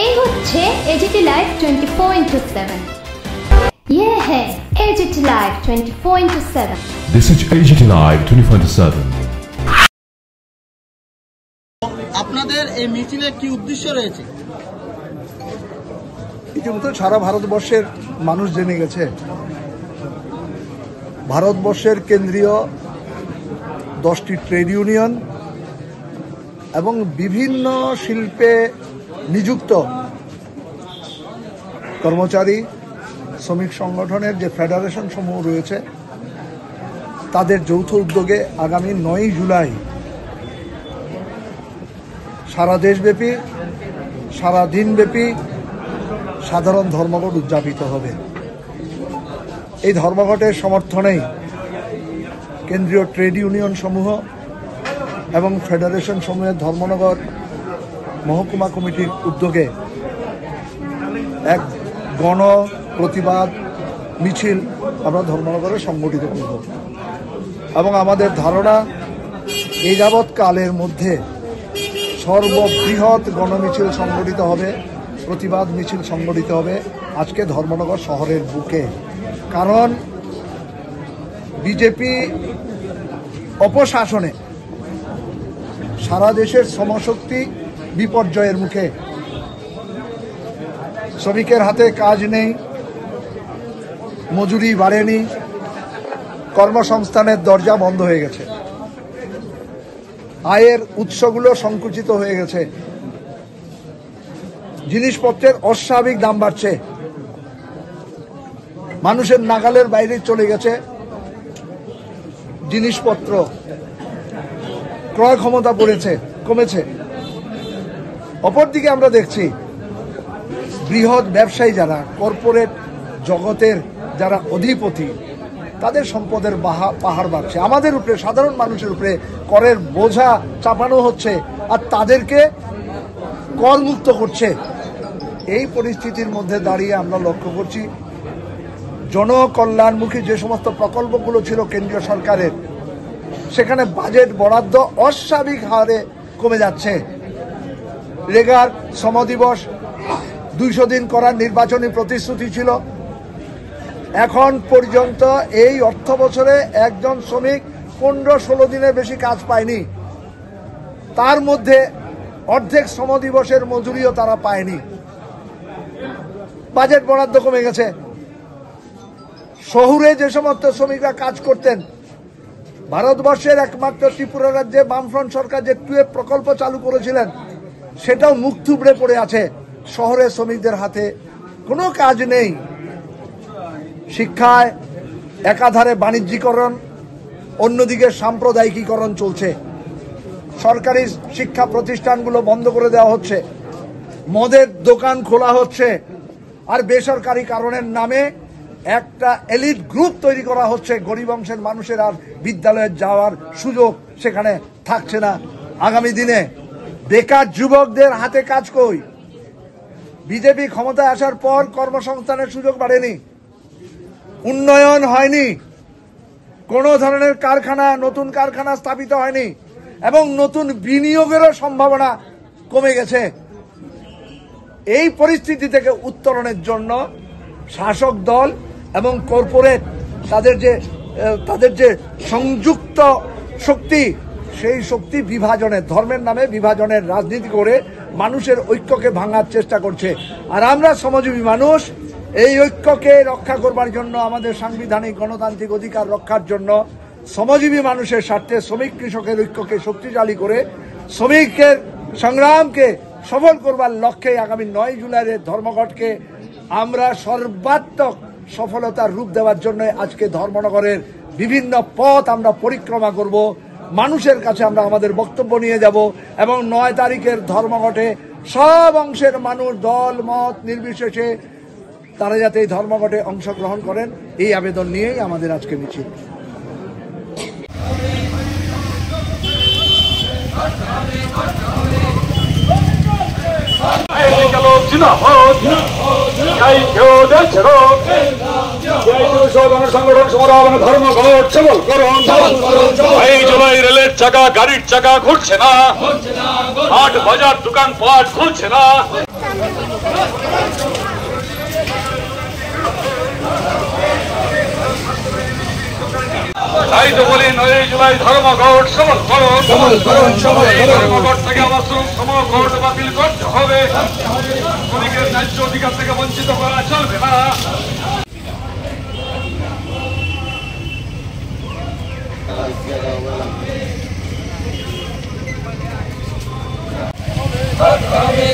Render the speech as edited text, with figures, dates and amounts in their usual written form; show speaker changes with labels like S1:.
S1: এই হচ্ছে AGT live 24/7। ये है AGT live 24/7।
S2: This is AGT Live 24/7।
S3: আপনাদের এই মিছিলে কি উদ্দেশ্য রয়েছে?
S4: ইতিমধ্যে সারা ভারতবর্ষের মানুষ জেনে গেছে, ভারতবর্ষের কেন্দ্রীয় 10টি ট্রেড ইউনিয়ন এবং বিভিন্ন শিল্পে নিযুক্ত কর্মচারী শ্রমিক সংগঠনের যে ফেডারেশন সমূহ রয়েছে তাদের যৌথ উদ্যোগে আগামী 9 জুলাই সারা দেশব্যাপী সারা দিনব্যাপী সাধারণ ধর্মঘট উদযাপিত হবে। এই ধর্মঘটের সমর্থনেই কেন্দ্রীয় ট্রেড ইউনিয়ন সমূহ এবং ফেডারেশন সমূহের ধর্মনগর মহকুমা কমিটির উদ্যোগে এক গণ প্রতিবাদ মিছিল আমরা ধর্মনগরে সংগঠিত করব এবং আমাদের ধারণা এই যাবৎ কালের মধ্যে সর্ববৃহৎ গণমিছিল সংগঠিত হবে, প্রতিবাদ মিছিল সংগঠিত হবে আজকে ধর্মনগর শহরের বুকে। কারণ বিজেপি অপশাসনে সারা দেশের শ্রমশক্তি বিপর্যয়ের মুখে, শ্রমিকের হাতে কাজ নেই, মজুরি বাড়েনি, কর্মসংস্থানের দরজা বন্ধ হয়ে গেছে, আয়ের উৎসগুলো সংকুচিত হয়ে গেছে, জিনিসপত্রের অস্বাভাবিক দাম বাড়ছে, মানুষের নাগালের বাইরে চলে গেছে জিনিসপত্র, ক্রয় ক্ষমতা কমেছে। অপরদিকে আমরা দেখছি বৃহৎ ব্যবসায়ী যারা, কর্পোরেট জগতের যারা অধিপতি, তাদের সম্পদের পাহাড় বাড়ছে, আমাদের উপরে সাধারণ মানুষের উপরে করের বোঝা চাপানো হচ্ছে আর তাদেরকে করমুক্ত করছে। এই পরিস্থিতির মধ্যে দাঁড়িয়ে আমরা লক্ষ্য করছি জনকল্যাণমুখী যে সমস্ত প্রকল্পগুলো ছিল কেন্দ্রীয় সরকারের, সেখানে বাজেট বরাদ্দ অস্বাভাবিক হারে কমে যাচ্ছে। রেগার শ্রমদিবস 200 দিন করার নির্বাচনী প্রতিশ্রুতি ছিল, এখন পর্যন্ত এই অর্থ বছরে একজন শ্রমিক 15-16 দিনের বেশি কাজ পায়নি, তার মধ্যে অর্ধেক শ্রমদিবসের মজুরিও তারা পায়নি। বাজেট বরাদ্দ কমে গেছে। শহুরে যে সমস্ত শ্রমিকরা কাজ করতেন, ভারতবর্ষের একমাত্র ত্রিপুরা রাজ্যে বামফ্রন্ট সরকার যে টুয়েব প্রকল্প চালু করেছিলেন সেটাও মুখ থুবড়ে পড়ে আছে। শহরের শ্রমিকদের হাতে কোনো কাজ নেই। শিক্ষায় একাধারে বাণিজ্যিকরণ, অন্যদিকে সাম্প্রদায়িকীকরণ চলছে। সরকারি শিক্ষা প্রতিষ্ঠানগুলো বন্ধ করে দেওয়া হচ্ছে, মদের দোকান খোলা হচ্ছে, আর বেসরকারি কারণের নামে একটা এলিট গ্রুপ তৈরি করা হচ্ছে। গরিব অংশের মানুষের আর বিদ্যালয়ে যাওয়ার সুযোগ সেখানে থাকছে না। আগামী দিনে বেকার যুবকদের হাতে কাজ কই? বিজেপি ক্ষমতায় আসার পর কর্মসংস্থানের সুযোগ বাড়েনি, উন্নয়ন হয়নি, কোনো ধরনের কারখানা, নতুন কারখানা স্থাপিত হয়নি এবং নতুন বিনিয়োগেরও সম্ভাবনা কমে গেছে। এই পরিস্থিতি থেকে উত্তরণের জন্য শাসক দল এবং কর্পোরেট তাদের যে সংযুক্ত শক্তি, সেই শক্তি বিভাজনের, ধর্মের নামে বিভাজনের রাজনীতি করে মানুষের ঐক্যকে ভাঙার চেষ্টা করছে। আর আমরা শ্রমজীবী মানুষ এই ঐক্যকে রক্ষা করবার জন্য, আমাদের সাংবিধানিক গণতান্ত্রিক অধিকার রক্ষার জন্য, শ্রমজীবী মানুষের স্বার্থে শ্রমিক কৃষকের ঐক্যকে শক্তিশালী করে শ্রমিকের সংগ্রামকে সফল করবার লক্ষ্যে আগামী 9 জুলাইয়ের ধর্মঘটকে আমরা সর্বাত্মক সফলতার রূপ দেওয়ার জন্য আজকে ধর্মনগরের বিভিন্ন পথ আমরা পরিক্রমা করব, মানুষের কাছে আমরা আমাদের বক্তব্য নিয়ে যাব এবং 9 তারিখের ধর্মঘটে সব অংশের মানুষ, দল মত নির্বিশেষে তারা যাতে এই ধর্মঘটে অংশগ্রহণ করেন, এই আবেদন নিয়েই আমাদের আজকে মিছিল।
S5: জুলাই রেলের চাকা, গাড়ির চাকা ঘুরছে না, হাট বাজার দোকান পাট খুলছে না। জুলাই ধর্মঘট সফল করুন। এই ধর্মঘট থেকে আবার সমঘট বাতিল করতে হবে। শ্রমিকের ন্যায্য অধিকার থেকে বঞ্চিত করা চলবে না।
S6: চলবে